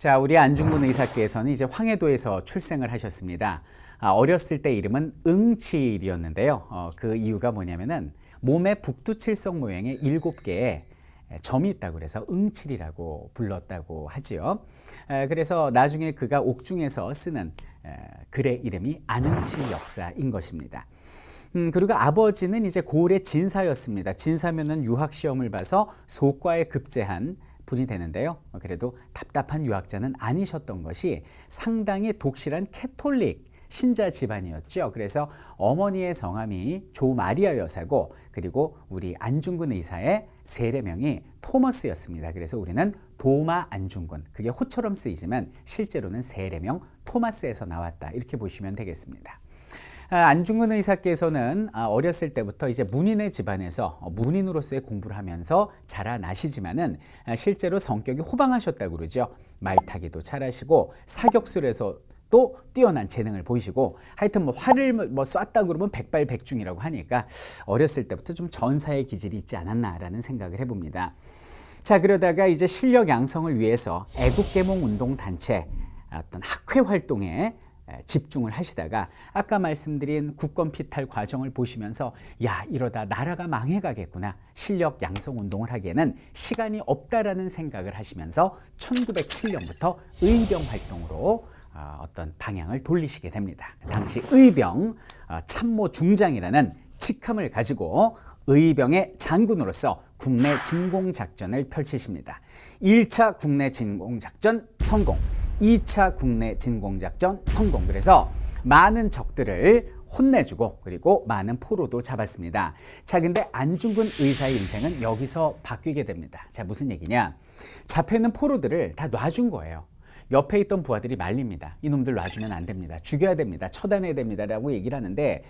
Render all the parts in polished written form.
자, 우리 안중근 의사께서는 이제 황해도에서 출생을 하셨습니다. 어렸을 때 이름은 응칠이었는데요. 그 이유가 뭐냐면은 몸에 북두칠성 모양의 7개의 점이 있다고 그래서 응칠이라고 불렀다고 하지요. 그래서 나중에 그가 옥중에서 쓰는 글의 이름이 안응칠 역사인 것입니다. 그리고 아버지는 이제 고을의 진사였습니다. 진사면은 유학 시험을 봐서 소과에 급제한 분이 되는데요. 그래도 답답한 유학자는 아니셨던 것이 상당히 독실한 캐톨릭 신자 집안이었죠. 그래서 어머니의 성함이 조마리아 여사고, 그리고 우리 안중근 의사의 세례명이 토머스였습니다. 그래서 우리는 도마 안중근, 그게 호처럼 쓰이지만 실제로는 세례명 토마스에서 나왔다, 이렇게 보시면 되겠습니다. 안중근 의사께서는 어렸을 때부터 이제 문인의 집안에서 문인으로서의 공부를 하면서 자라나시지만은 실제로 성격이 호방하셨다고 그러죠. 말타기도 잘하시고 사격술에서 또 뛰어난 재능을 보이시고, 하여튼 뭐 활을 쐈다 그러면 백발백중이라고 하니까 어렸을 때부터 좀 전사의 기질이 있지 않았나라는 생각을 해봅니다. 자, 그러다가 이제 실력 양성을 위해서 애국계몽운동단체 어떤 학회 활동에 집중을 하시다가 아까 말씀드린 국권피탈 과정을 보시면서 야, 이러다 나라가 망해가겠구나, 실력 양성 운동을 하기에는 시간이 없다라는 생각을 하시면서 1907년부터 의병 활동으로 어떤 방향을 돌리시게 됩니다. 당시 의병 참모 중장이라는 직함을 가지고 의병의 장군으로서 국내 진공작전을 펼치십니다. 1차 국내 진공작전 성공, 2차 국내 진공작전 성공. 그래서 많은 적들을 혼내주고 그리고 많은 포로도 잡았습니다. 자, 근데 안중근 의사의 인생은 여기서 바뀌게 됩니다. 자, 무슨 얘기냐? 잡혀있는 포로들을 다 놔준 거예요. 옆에 있던 부하들이 말립니다. 이놈들 놔주면 안 됩니다. 죽여야 됩니다. 처단해야 됩니다. 라고 얘기를 하는데,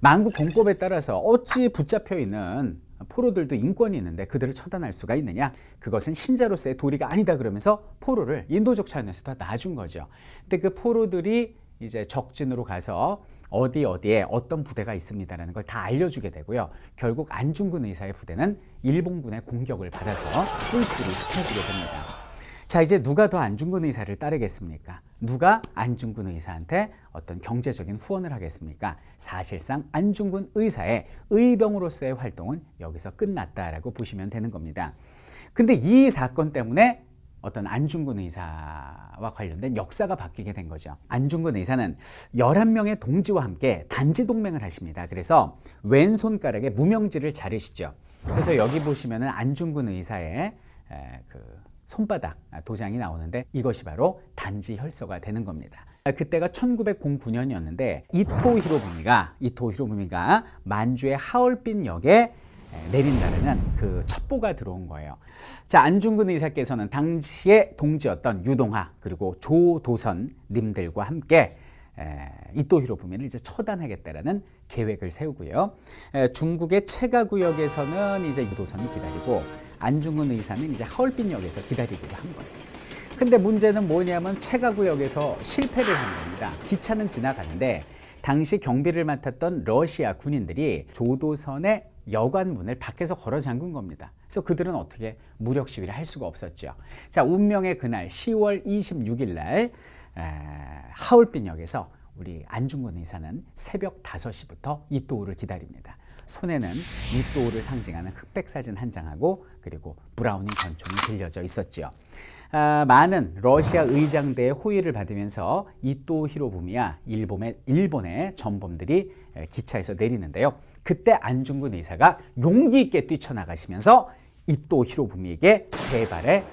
만국 공법에 따라서 어찌 붙잡혀 있는 포로들도 인권이 있는데 그들을 처단할 수가 있느냐? 그것은 신자로서의 도리가 아니다, 그러면서 포로를 인도적 차원에서 다 놔준 거죠. 근데 그 포로들이 이제 적진으로 가서 어디에 어떤 부대가 있습니다라는 걸 다 알려주게 되고요. 결국 안중근 의사의 부대는 일본군의 공격을 받아서 뿔뿔이 흩어지게 됩니다. 자, 이제 누가 더 안중근 의사를 따르겠습니까? 누가 안중근 의사한테 어떤 경제적인 후원을 하겠습니까? 사실상 안중근 의사의 의병으로서의 활동은 여기서 끝났다라고 보시면 되는 겁니다. 근데 이 사건 때문에 어떤 안중근 의사와 관련된 역사가 바뀌게 된 거죠. 안중근 의사는 11명의 동지와 함께 단지 동맹을 하십니다. 그래서 왼손가락에 무명지를 자르시죠. 그래서 여기 보시면은 안중근 의사의 손바닥 도장이 나오는데 이것이 바로 단지 혈서가 되는 겁니다. 그때가 1909년이었는데 이토 히로부미가 만주의 하얼빈역에 내린다는 그 첩보가 들어온 거예요. 자, 안중근 의사께서는 당시의 동지였던 유동하 그리고 조도선 님들과 함께 이토 히로부미를 이제 처단하겠다라는 계획을 세우고요. 중국의 체가구역에서는 이제 유도선이 기다리고 안중근 의사는 이제 하얼빈역에서 기다리기로 한 거예요. 근데 문제는 뭐냐면 체가구역에서 실패를 한 겁니다. 기차는 지나가는데 당시 경비를 맡았던 러시아 군인들이 조도선의 여관문을 밖에서 걸어 잠근 겁니다. 그래서 그들은 어떻게 무력 시위를 할 수가 없었죠. 자, 운명의 그날 10월 26일 날 하얼빈역에서 우리 안중근 의사는 새벽 5시부터 이토우를 기다립니다. 손에는 이토우를 상징하는 흑백 사진 한 장하고 그리고 브라우닝 권총이 들려져 있었죠. 많은 러시아 의장대의 호의를 받으면서 이토우 히로부미와 일본의 전범들이 기차에서 내리는데요. 그때 안중근 의사가 용기 있게 뛰쳐나가시면서 이토우 히로부미에게 3발의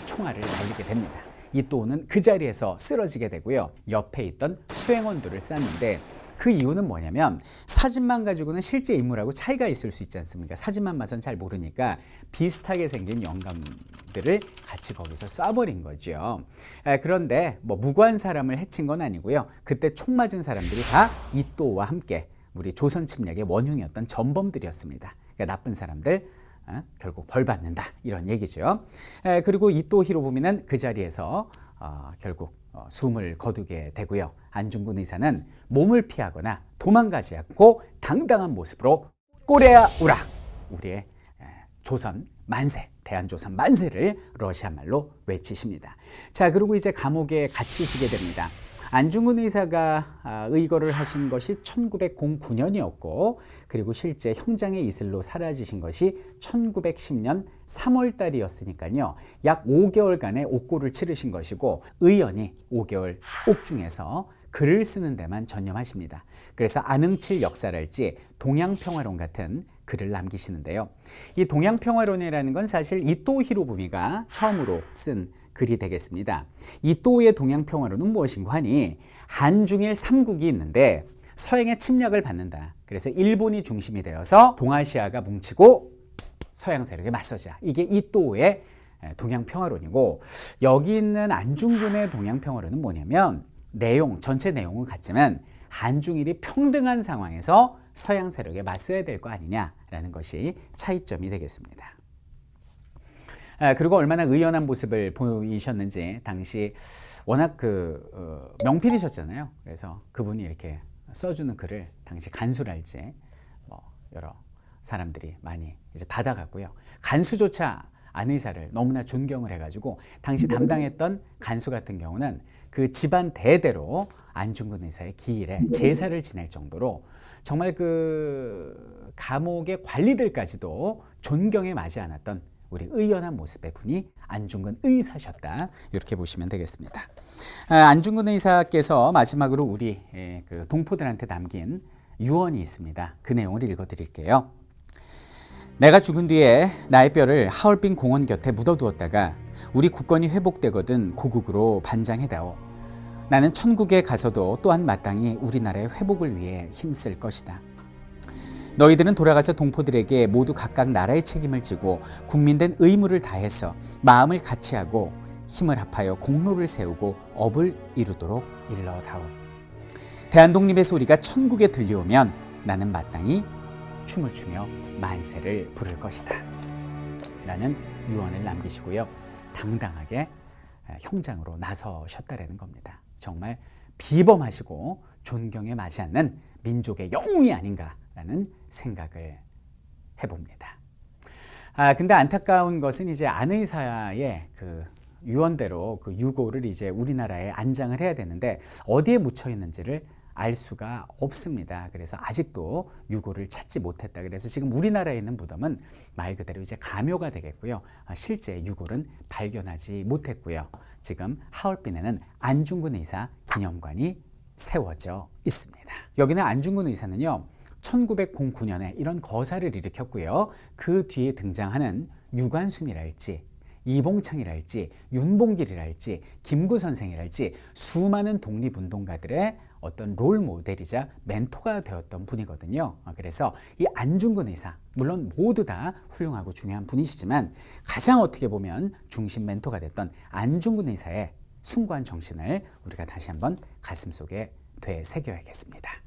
총알을 날리게 됩니다. 이토우는 그 자리에서 쓰러지게 되고요. 옆에 있던 수행원들을 쐈는데, 그 이유는 뭐냐면 사진만 가지고는 실제 인물하고 차이가 있을 수 있지 않습니까? 사진만 봐선 잘 모르니까 비슷하게 생긴 영감들을 같이 거기서 쏴버린 거죠. 그런데 뭐 무고한 사람을 해친 건 아니고요. 그때 총 맞은 사람들이 다 이토우와 함께 우리 조선 침략의 원흉이었던 전범들이었습니다. 그러니까 나쁜 사람들 결국 벌 받는다, 이런 얘기죠. 그리고 이토우 히로부미는 그 자리에서 결국 숨을 거두게 되고요. 안중근 의사는 몸을 피하거나 도망가지 않고 당당한 모습으로 꼬레아 우라, 우리의 조선 만세, 대한조선 만세를 러시아 말로 외치십니다. 자, 그리고 이제 감옥에 갇히시게 됩니다. 안중근 의사가 의거를 하신 것이 1909년이었고 그리고 실제 형장의 이슬로 사라지신 것이 1910년 3월 달이었으니까요. 약 5개월간의 옥고를 치르신 것이고 의연히 5개월 옥중에서 글을 쓰는 데만 전념하십니다. 그래서 안흥칠 역사랄지 동양평화론 같은 글을 남기시는데요. 이 동양평화론이라는 건 사실 이토 히로부미가 처음으로 쓴 글이 되겠습니다. 이토의 동양평화론은 무엇인가 하니 한중일 3국이 있는데 서양의 침략을 받는다. 그래서 일본이 중심이 되어서 동아시아가 뭉치고 서양 세력에 맞서자. 이게 이토의 동양평화론이고 여기 있는 안중근의 동양평화론은 뭐냐면 전체 내용은 같지만 한중일이 평등한 상황에서 서양 세력에 맞서야 될 거 아니냐라는 것이 차이점이 되겠습니다. 그리고 얼마나 의연한 모습을 보이셨는지 당시 워낙 명필이셨잖아요. 그래서 그분이 이렇게 써주는 글을 당시 간수랄지 여러 사람들이 많이 이제 받아갔고요. 간수조차 안 의사를 너무나 존경을 해가지고 당시 담당했던 간수 같은 경우는 그 집안 대대로 안중근 의사의 기일에 제사를 지낼 정도로 정말 그 감옥의 관리들까지도 존경에 마지 않았던 우리 의연한 모습의 분이 안중근 의사셨다. 이렇게 보시면 되겠습니다. 안중근 의사께서 마지막으로 우리 그 동포들한테 남긴 유언이 있습니다. 그 내용을 읽어드릴게요. 내가 죽은 뒤에 나의 뼈를 하얼빈 공원 곁에 묻어두었다가 우리 국권이 회복되거든 고국으로 반장해다오. 나는 천국에 가서도 또한 마땅히 우리나라의 회복을 위해 힘쓸 것이다. 너희들은 돌아가서 동포들에게 모두 각각 나라의 책임을 지고 국민된 의무를 다해서 마음을 같이하고 힘을 합하여 공로를 세우고 업을 이루도록 일러다오. 대한독립의 소리가 천국에 들려오면 나는 마땅히 춤을 추며 만세를 부를 것이다. 라는 유언을 남기시고요. 당당하게 형장으로 나서셨다라는 겁니다. 정말 비범하시고 존경에 마지 않는 민족의 영웅이 아닌가라는 생각을 해봅니다. 근데 안타까운 것은 이제 안 의사의 그 유언대로 그 유고를 이제 우리나라에 안장을 해야 되는데 어디에 묻혀 있는지를 알 수가 없습니다. 그래서 아직도 유고를 찾지 못했다. 그래서 지금 우리나라에 있는 무덤은 말 그대로 이제 가묘가 되겠고요. 실제 유고는 발견하지 못했고요. 지금 하얼빈에는 안중근 의사 기념관이 세워져 있습니다. 여기는 안중근 의사는요. 1909년에 이런 거사를 일으켰고요. 그 뒤에 등장하는 유관순이랄지 이봉창이랄지 윤봉길이랄지 김구 선생이랄지 수많은 독립운동가들의 어떤 롤 모델이자 멘토가 되었던 분이거든요. 그래서 이 안중근 의사 물론 모두 다 훌륭하고 중요한 분이시지만 가장 어떻게 보면 중심 멘토가 됐던 안중근 의사의 숭고한 정신을 우리가 다시 한번 가슴속에 되새겨야겠습니다.